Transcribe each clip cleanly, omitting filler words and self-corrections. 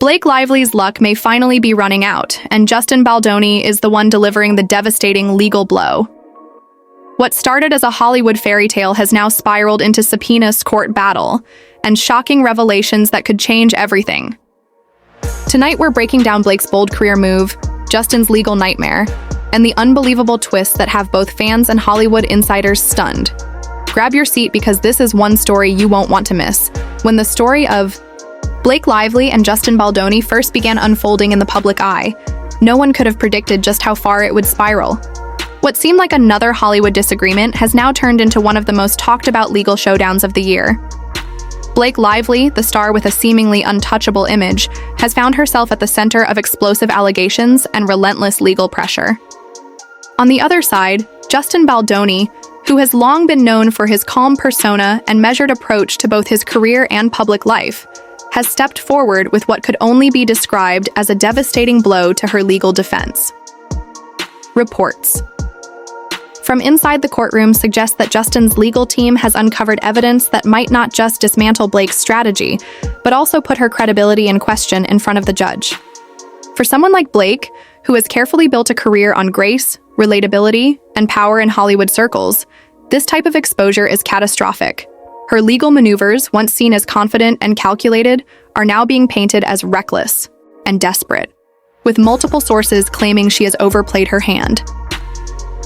Blake Lively's luck may finally be running out, and Justin Baldoni is the one delivering the devastating legal blow. What started as a Hollywood fairy tale has now spiraled into subpoena's court battle, and shocking revelations that could change everything. Tonight we're breaking down Blake's bold career move, Justin's legal nightmare, and the unbelievable twists that have both fans and Hollywood insiders stunned. Grab your seat because this is one story you won't want to miss. When the story of Blake Lively and Justin Baldoni first began unfolding in the public eye, no one could have predicted just how far it would spiral. What seemed like another Hollywood disagreement has now turned into one of the most talked about legal showdowns of the year. Blake Lively, the star with a seemingly untouchable image, has found herself at the center of explosive allegations and relentless legal pressure. On the other side, Justin Baldoni, who has long been known for his calm persona and measured approach to both his career and public life, has stepped forward with what could only be described as a devastating blow to her legal defense. Reports from inside the courtroom suggest that Justin's legal team has uncovered evidence that might not just dismantle Blake's strategy, but also put her credibility in question in front of the judge. For someone like Blake, who has carefully built a career on grace, relatability, and power in Hollywood circles, this type of exposure is catastrophic. Her legal maneuvers, once seen as confident and calculated, are now being painted as reckless and desperate, with multiple sources claiming she has overplayed her hand.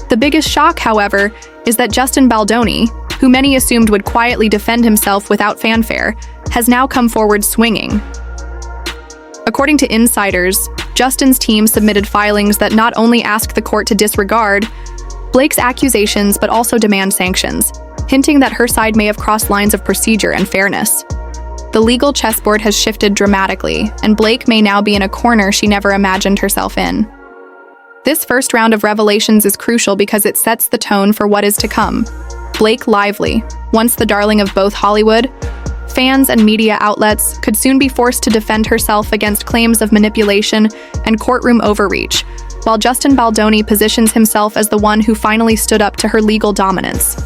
The biggest shock, however, is that Justin Baldoni, who many assumed would quietly defend himself without fanfare, has now come forward swinging. According to insiders, Justin's team submitted filings that not only ask the court to disregard Blake's accusations but also demand sanctions, hinting that her side may have crossed lines of procedure and fairness. The legal chessboard has shifted dramatically, and Blake may now be in a corner she never imagined herself in. This first round of revelations is crucial because it sets the tone for what is to come. Blake Lively, once the darling of both Hollywood, fans and media outlets, could soon be forced to defend herself against claims of manipulation and courtroom overreach, while Justin Baldoni positions himself as the one who finally stood up to her legal dominance.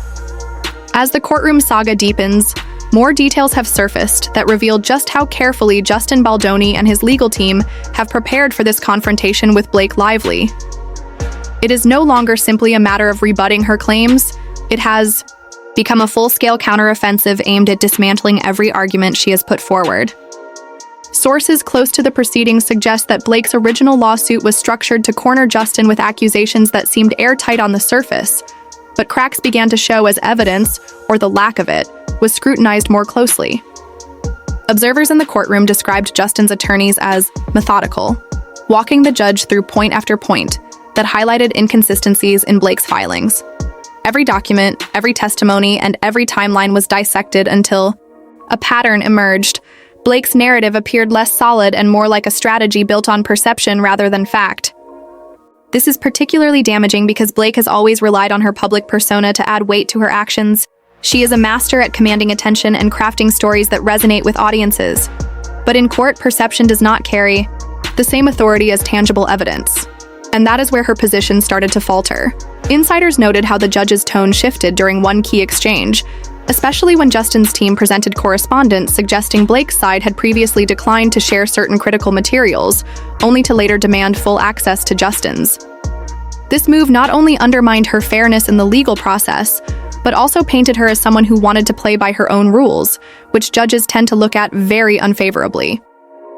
As the courtroom saga deepens, more details have surfaced that reveal just how carefully Justin Baldoni and his legal team have prepared for this confrontation with Blake Lively. It is no longer simply a matter of rebutting her claims. It has become a full-scale counteroffensive aimed at dismantling every argument she has put forward. Sources close to the proceedings suggest that Blake's original lawsuit was structured to corner Justin with accusations that seemed airtight on the surface, but cracks began to show as evidence, or the lack of it, was scrutinized more closely. Observers in the courtroom described Justin's attorneys as methodical, walking the judge through point after point that highlighted inconsistencies in Blake's filings. Every document, every testimony, and every timeline was dissected until a pattern emerged. Blake's narrative appeared less solid and more like a strategy built on perception rather than fact. This is particularly damaging because Blake has always relied on her public persona to add weight to her actions. She is a master at commanding attention and crafting stories that resonate with audiences. But in court, perception does not carry the same authority as tangible evidence. And that is where her position started to falter. Insiders noted how the judge's tone shifted during one key exchange, especially when Justin's team presented correspondence suggesting Blake's side had previously declined to share certain critical materials, only to later demand full access to Justin's. This move not only undermined her fairness in the legal process, but also painted her as someone who wanted to play by her own rules, which judges tend to look at very unfavorably.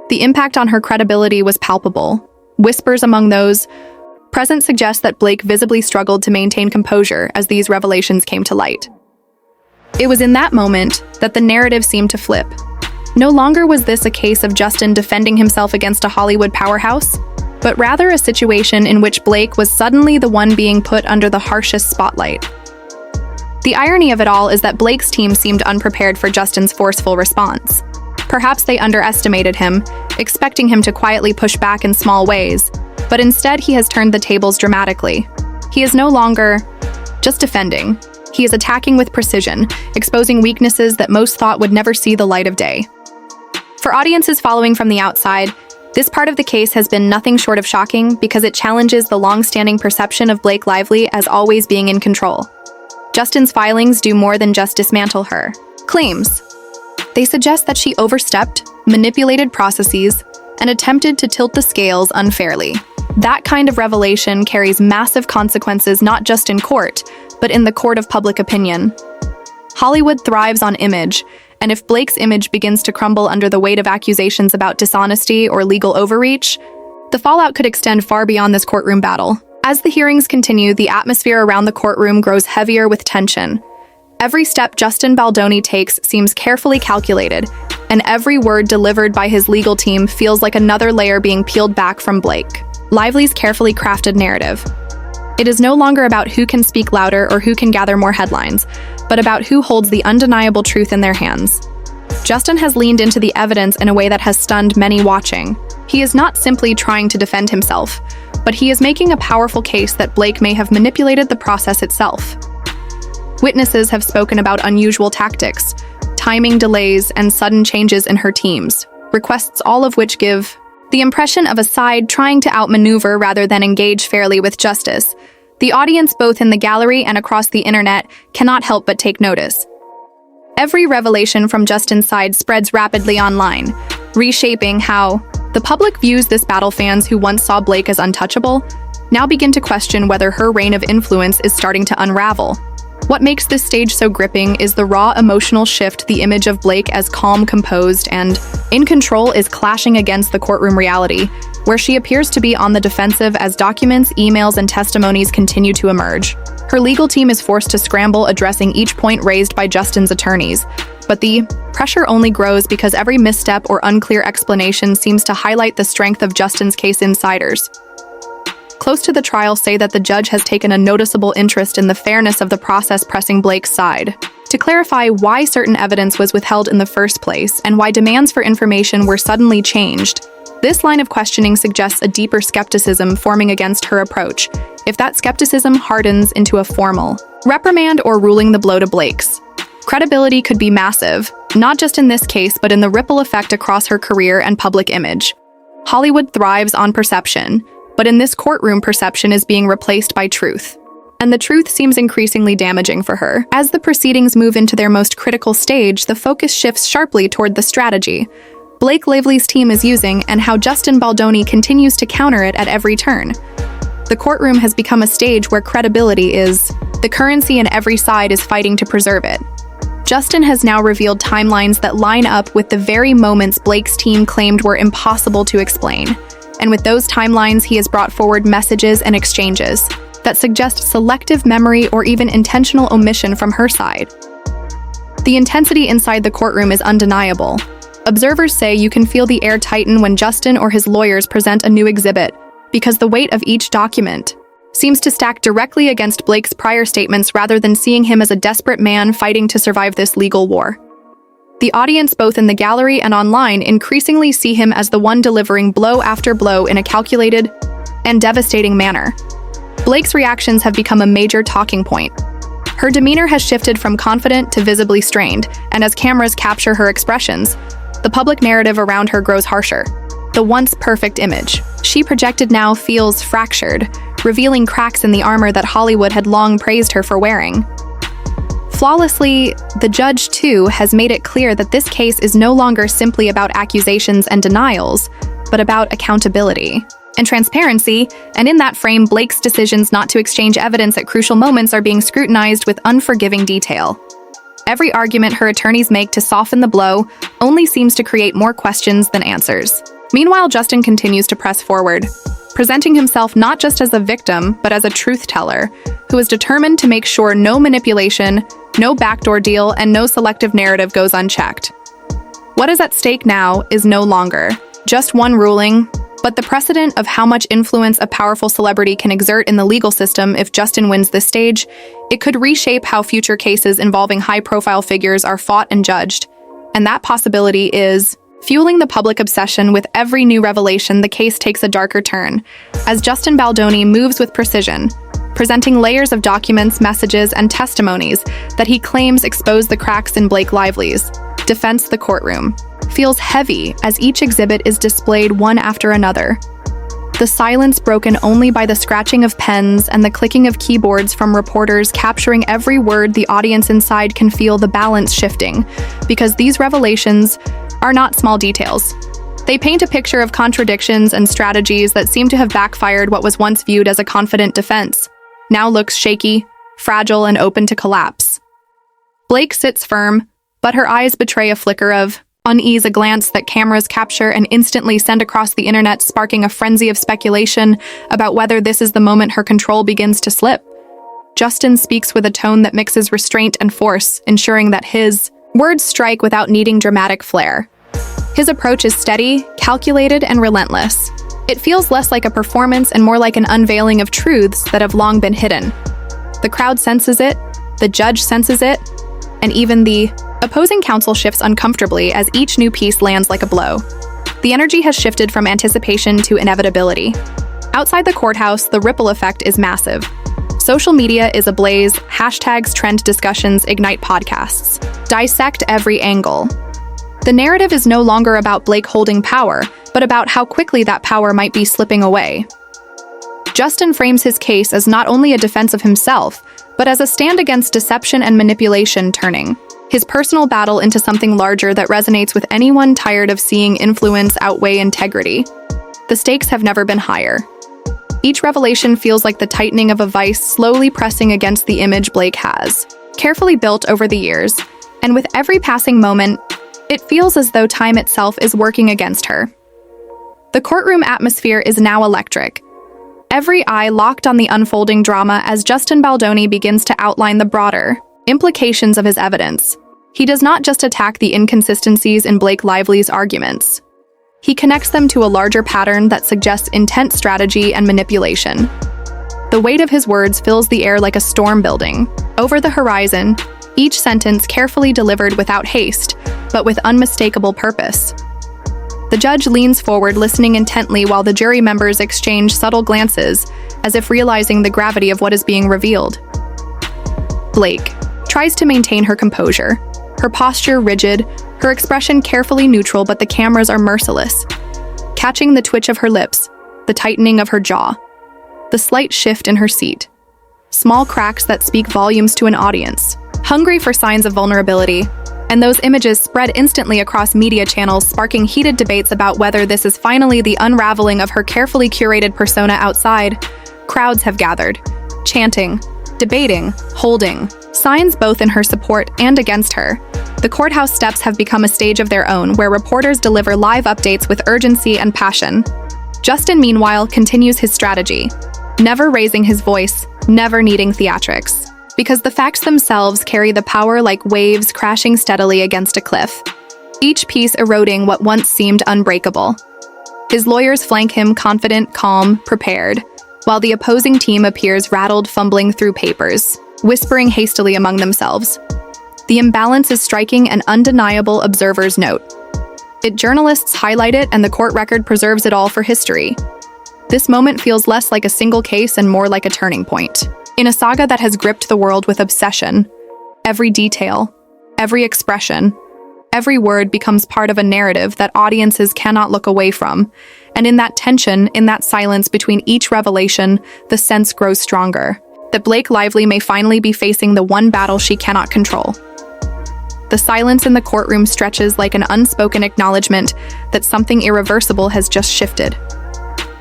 The impact on her credibility was palpable. Whispers among those present suggest that Blake visibly struggled to maintain composure as these revelations came to light. It was in that moment that the narrative seemed to flip. No longer was this a case of Justin defending himself against a Hollywood powerhouse, but rather a situation in which Blake was suddenly the one being put under the harshest spotlight. The irony of it all is that Blake's team seemed unprepared for Justin's forceful response. Perhaps they underestimated him, expecting him to quietly push back in small ways, but instead he has turned the tables dramatically. He is no longer just defending. He is attacking with precision, exposing weaknesses that most thought would never see the light of day. For audiences following from the outside, this part of the case has been nothing short of shocking because it challenges the long-standing perception of Blake Lively as always being in control. Justin's filings do more than just dismantle her claims. They suggest that she overstepped, manipulated processes, and attempted to tilt the scales unfairly. That kind of revelation carries massive consequences not just in court, but in the court of public opinion. Hollywood thrives on image, and if Blake's image begins to crumble under the weight of accusations about dishonesty or legal overreach, the fallout could extend far beyond this courtroom battle. As the hearings continue, the atmosphere around the courtroom grows heavier with tension. Every step Justin Baldoni takes seems carefully calculated, and every word delivered by his legal team feels like another layer being peeled back from Blake Lively's carefully crafted narrative. It is no longer about who can speak louder or who can gather more headlines, but about who holds the undeniable truth in their hands. Justin has leaned into the evidence in a way that has stunned many watching. He is not simply trying to defend himself, but he is making a powerful case that Blake may have manipulated the process itself. Witnesses have spoken about unusual tactics, timing delays, and sudden changes in her teams, requests all of which give the impression of a side trying to outmaneuver rather than engage fairly with justice. The audience, both in the gallery and across the internet, cannot help but take notice. Every revelation from Justin's side spreads rapidly online, reshaping how the public views this battle. Fans who once saw Blake as untouchable now begin to question whether her reign of influence is starting to unravel. What makes this stage so gripping is the raw emotional shift. The image of Blake as calm, composed, and in control is clashing against the courtroom reality, where she appears to be on the defensive as documents, emails, and testimonies continue to emerge. Her legal team is forced to scramble, addressing each point raised by Justin's attorneys. But the pressure only grows because every misstep or unclear explanation seems to highlight the strength of Justin's case. Insiders close to the trial say that the judge has taken a noticeable interest in the fairness of the process, pressing Blake's side to clarify why certain evidence was withheld in the first place and why demands for information were suddenly changed. This line of questioning suggests a deeper skepticism forming against her approach. If that skepticism hardens into a formal reprimand or ruling, the blow to Blake's credibility could be massive, not just in this case, but in the ripple effect across her career and public image. Hollywood thrives on perception, but in this courtroom, perception is being replaced by truth. And the truth seems increasingly damaging for her. As the proceedings move into their most critical stage, the focus shifts sharply toward the strategy Blake Lively's team is using and how Justin Baldoni continues to counter it at every turn. The courtroom has become a stage where credibility is the currency and every side is fighting to preserve it. Justin has now revealed timelines that line up with the very moments Blake's team claimed were impossible to explain. And with those timelines, he has brought forward messages and exchanges that suggest selective memory or even intentional omission from her side. The intensity inside the courtroom is undeniable. Observers say you can feel the air tighten when Justin or his lawyers present a new exhibit, because the weight of each document seems to stack directly against Blake's prior statements rather than seeing him as a desperate man fighting to survive this legal war. The audience, both in the gallery and online, increasingly see him as the one delivering blow after blow in a calculated and devastating manner. Blake's reactions have become a major talking point. Her demeanor has shifted from confident to visibly strained, and as cameras capture her expressions, the public narrative around her grows harsher. The once perfect image she projected now feels fractured, revealing cracks in the armor that Hollywood had long praised her for wearing. Flawlessly, the judge, too, has made it clear that this case is no longer simply about accusations and denials, but about accountability and transparency, and in that frame, Blake's decisions not to exchange evidence at crucial moments are being scrutinized with unforgiving detail. Every argument her attorneys make to soften the blow only seems to create more questions than answers. Meanwhile, Justin continues to press forward, presenting himself not just as a victim, but as a truth-teller, who is determined to make sure no manipulation, no backdoor deal, and no selective narrative goes unchecked. What is at stake now is no longer just one ruling, but the precedent of how much influence a powerful celebrity can exert in the legal system. If Justin wins this stage, it could reshape how future cases involving high-profile figures are fought and judged. And that possibility is fueling the public obsession. With every new revelation, the case takes a darker turn, as Justin Baldoni moves with precision, presenting layers of documents, messages, and testimonies that he claims expose the cracks in Blake Lively's defense. The courtroom feels heavy as each exhibit is displayed one after another. The silence broken only by the scratching of pens and the clicking of keyboards from reporters capturing every word. The audience inside can feel the balance shifting, because these revelations are not small details. They paint a picture of contradictions and strategies that seem to have backfired. What was once viewed as a confident defense now looks shaky, fragile, and open to collapse. Blake sits firm, but her eyes betray a flicker of unease, a glance that cameras capture and instantly send across the internet, sparking a frenzy of speculation about whether this is the moment her control begins to slip. Justin speaks with a tone that mixes restraint and force, ensuring that his words strike without needing dramatic flair. His approach is steady, calculated, and relentless. It feels less like a performance and more like an unveiling of truths that have long been hidden. The crowd senses it, the judge senses it, and even the opposing counsel shifts uncomfortably as each new piece lands like a blow. The energy has shifted from anticipation to inevitability. Outside the courthouse, the ripple effect is massive. Social media is ablaze, hashtags trend, discussions ignite, podcasts dissect every angle. The narrative is no longer about Blake holding power, but about how quickly that power might be slipping away. Justin frames his case as not only a defense of himself, but as a stand against deception and manipulation, turning his personal battle into something larger that resonates with anyone tired of seeing influence outweigh integrity. The stakes have never been higher. Each revelation feels like the tightening of a vice slowly pressing against the image Blake has, carefully built over the years, and with every passing moment, it feels as though time itself is working against her. The courtroom atmosphere is now electric. Every eye locked on the unfolding drama as Justin Baldoni begins to outline the broader implications of his evidence. He does not just attack the inconsistencies in Blake Lively's arguments. He connects them to a larger pattern that suggests intent, strategy, and manipulation. The weight of his words fills the air like a storm building. Over the horizon, each sentence carefully delivered without haste, but with unmistakable purpose. The judge leans forward, listening intently while the jury members exchange subtle glances, as if realizing the gravity of what is being revealed. Blake tries to maintain her composure, her posture rigid, her expression carefully neutral, but the cameras are merciless, catching the twitch of her lips, the tightening of her jaw, the slight shift in her seat. Small cracks that speak volumes to an audience, hungry for signs of vulnerability, and those images spread instantly across media channels, sparking heated debates about whether this is finally the unraveling of her carefully curated persona. Outside, crowds have gathered, chanting, debating, holding signs both in her support and against her. The courthouse steps have become a stage of their own, where reporters deliver live updates with urgency and passion. Justin, meanwhile, continues his strategy, never raising his voice, never needing theatrics, because the facts themselves carry the power like waves crashing steadily against a cliff, each piece eroding what once seemed unbreakable. His lawyers flank him, confident, calm, prepared, while the opposing team appears rattled, fumbling through papers, whispering hastily among themselves. The imbalance is striking, and undeniable, observers note. Journalists highlight it, and the court record preserves it all for history. This moment feels less like a single case and more like a turning point. In a saga that has gripped the world with obsession, every detail, every expression, every word becomes part of a narrative that audiences cannot look away from. And in that tension, in that silence between each revelation, the sense grows stronger, that Blake Lively may finally be facing the one battle she cannot control. The silence in the courtroom stretches like an unspoken acknowledgement that something irreversible has just shifted.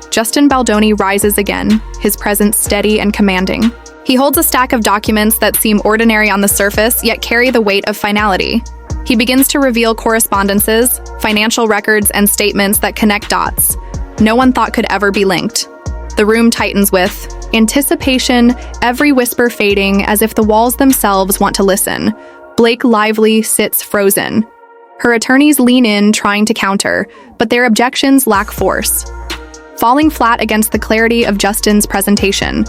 Justin Baldoni rises again, his presence steady and commanding. He holds a stack of documents that seem ordinary on the surface, yet carry the weight of finality. He begins to reveal correspondences, financial records, and statements that connect dots no one thought could ever be linked. The room tightens with anticipation, every whisper fading as if the walls themselves want to listen. Blake Lively sits frozen. Her attorneys lean in, trying to counter, but their objections lack force, falling flat against the clarity of Justin's presentation.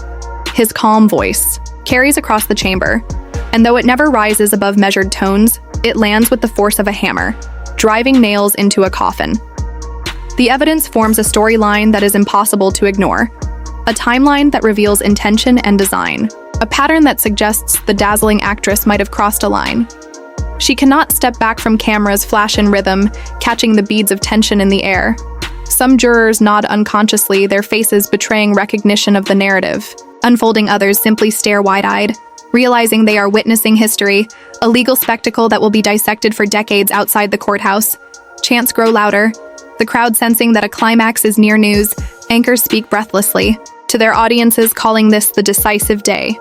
His calm voice carries across the chamber, and though it never rises above measured tones, it lands with the force of a hammer, driving nails into a coffin. The evidence forms a storyline that is impossible to ignore, a timeline that reveals intention and design, a pattern that suggests the dazzling actress might have crossed a line. She cannot step back from camera's flash and rhythm, catching the beads of tension in the air. Some jurors nod unconsciously, their faces betraying recognition of the narrative. Unfolding, others simply stare wide-eyed, realizing they are witnessing history, a legal spectacle that will be dissected for decades outside the courthouse. Chants grow louder, The crowd, sensing that a climax is near news, anchors speak breathlessly, to their audiences calling this the decisive day,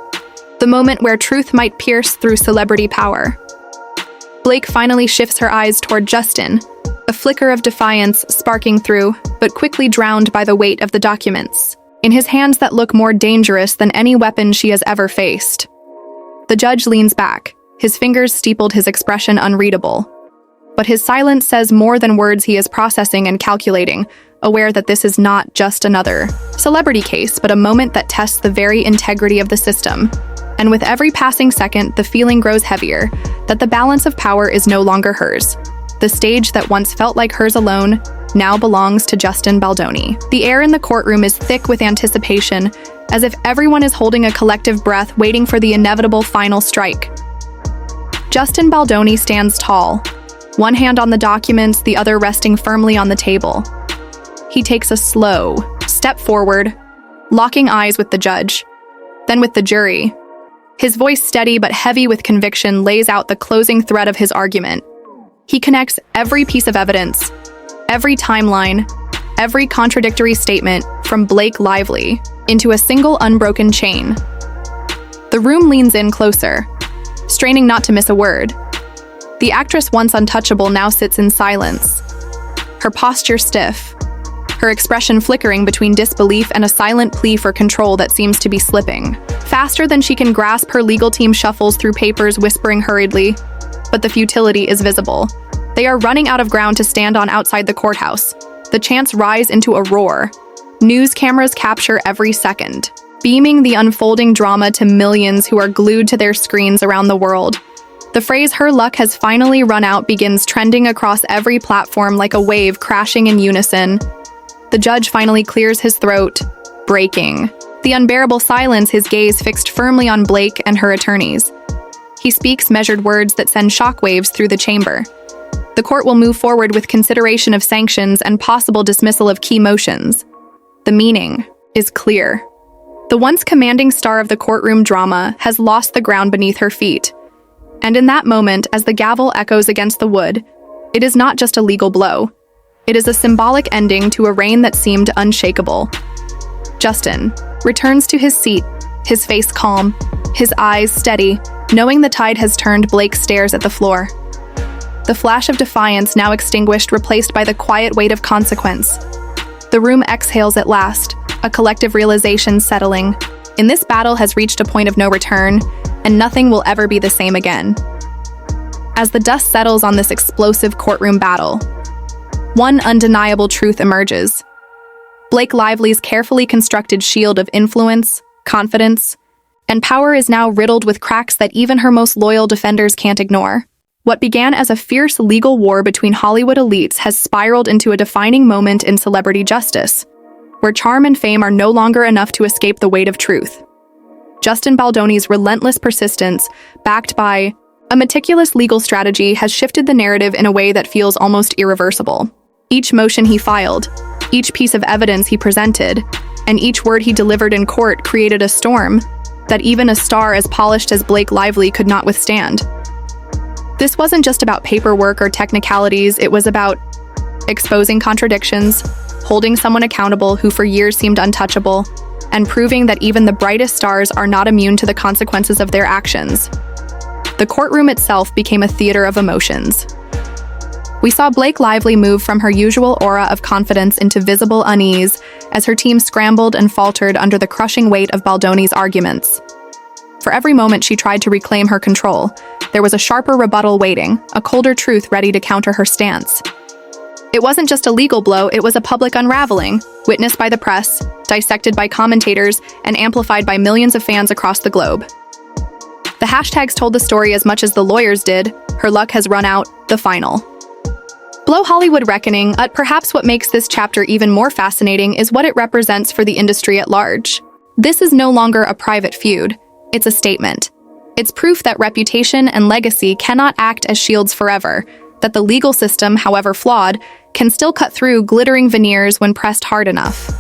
the moment where truth might pierce through celebrity power. Blake finally shifts her eyes toward Justin, a flicker of defiance sparking through, but quickly drowned by the weight of the documents, in his hands that look more dangerous than any weapon she has ever faced. The judge leans back, his fingers steepled, his expression unreadable. But his silence says more than words. He is processing and calculating, aware that this is not just another celebrity case, but a moment that tests the very integrity of the system. And with every passing second, the feeling grows heavier, that the balance of power is no longer hers. The stage that once felt like hers alone now belongs to Justin Baldoni. The air in the courtroom is thick with anticipation, as if everyone is holding a collective breath, waiting for the inevitable final strike. Justin Baldoni stands tall, one hand on the documents, the other resting firmly on the table. He takes a slow step forward, locking eyes with the judge, then with the jury. His voice, steady but heavy with conviction, lays out the closing thread of his argument. He connects every piece of evidence, every timeline, every contradictory statement from Blake Lively into a single unbroken chain. The room leans in closer, straining not to miss a word. The actress, once untouchable, now sits in silence, her posture stiff, her expression flickering between disbelief and a silent plea for control that seems to be slipping. Faster than she can grasp, her legal team shuffles through papers, whispering hurriedly, but the futility is visible. They are running out of ground to stand on outside the courthouse. The chants rise into a roar. News cameras capture every second, beaming the unfolding drama to millions who are glued to their screens around the world. The phrase "her luck has finally run out" begins trending across every platform like a wave crashing in unison. The judge finally clears his throat, breaking the unbearable silence, his gaze fixed firmly on Blake and her attorneys. He speaks measured words that send shockwaves through the chamber. The court will move forward with consideration of sanctions and possible dismissal of key motions. The meaning is clear. The once commanding star of the courtroom drama has lost the ground beneath her feet. And in that moment, as the gavel echoes against the wood, it is not just a legal blow. It is a symbolic ending to a reign that seemed unshakable. Justin returns to his seat, his face calm, his eyes steady, knowing the tide has turned. Blake stares at the floor. The flash of defiance now extinguished, replaced by the quiet weight of consequence. The room exhales at last, a collective realization settling. In this battle has reached a point of no return, and nothing will ever be the same again. As the dust settles on this explosive courtroom battle, one undeniable truth emerges. Blake Lively's carefully constructed shield of influence, confidence, and power is now riddled with cracks that even her most loyal defenders can't ignore. What began as a fierce legal war between Hollywood elites has spiraled into a defining moment in celebrity justice, where charm and fame are no longer enough to escape the weight of truth. Justin Baldoni's relentless persistence, backed by a meticulous legal strategy, has shifted the narrative in a way that feels almost irreversible. Each motion he filed, each piece of evidence he presented, and each word he delivered in court created a storm that even a star as polished as Blake Lively could not withstand. This wasn't just about paperwork or technicalities, it was about exposing contradictions, holding someone accountable who for years seemed untouchable, and proving that even the brightest stars are not immune to the consequences of their actions. The courtroom itself became a theater of emotions. We saw Blake Lively move from her usual aura of confidence into visible unease as her team scrambled and faltered under the crushing weight of Baldoni's arguments. For every moment she tried to reclaim her control, there was a sharper rebuttal waiting, a colder truth ready to counter her stance. It wasn't just a legal blow, it was a public unraveling, witnessed by the press, dissected by commentators, and amplified by millions of fans across the globe. The hashtags told the story as much as the lawyers did. Her luck has run out, the final blow. Hollywood reckoning. But perhaps what makes this chapter even more fascinating is what it represents for the industry at large. This is no longer a private feud, it's a statement. It's proof that reputation and legacy cannot act as shields forever, that the legal system, however flawed, can still cut through glittering veneers when pressed hard enough.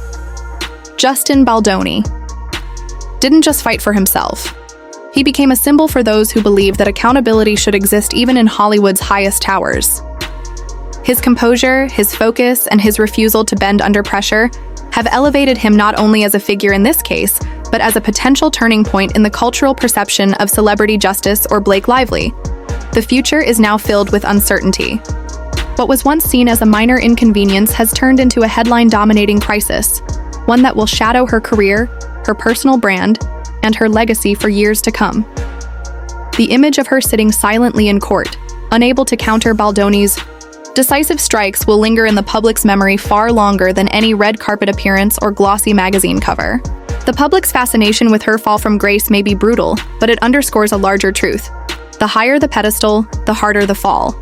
Justin Baldoni didn't just fight for himself. He became a symbol for those who believe that accountability should exist even in Hollywood's highest towers. His composure, his focus, and his refusal to bend under pressure have elevated him not only as a figure in this case, but as a potential turning point in the cultural perception of celebrity justice or Blake Lively. The future is now filled with uncertainty. What was once seen as a minor inconvenience has turned into a headline-dominating crisis, one that will shadow her career, her personal brand, and her legacy for years to come. The image of her sitting silently in court, unable to counter Baldoni's decisive strikes, will linger in the public's memory far longer than any red carpet appearance or glossy magazine cover. The public's fascination with her fall from grace may be brutal, but it underscores a larger truth. The higher the pedestal, the harder the fall.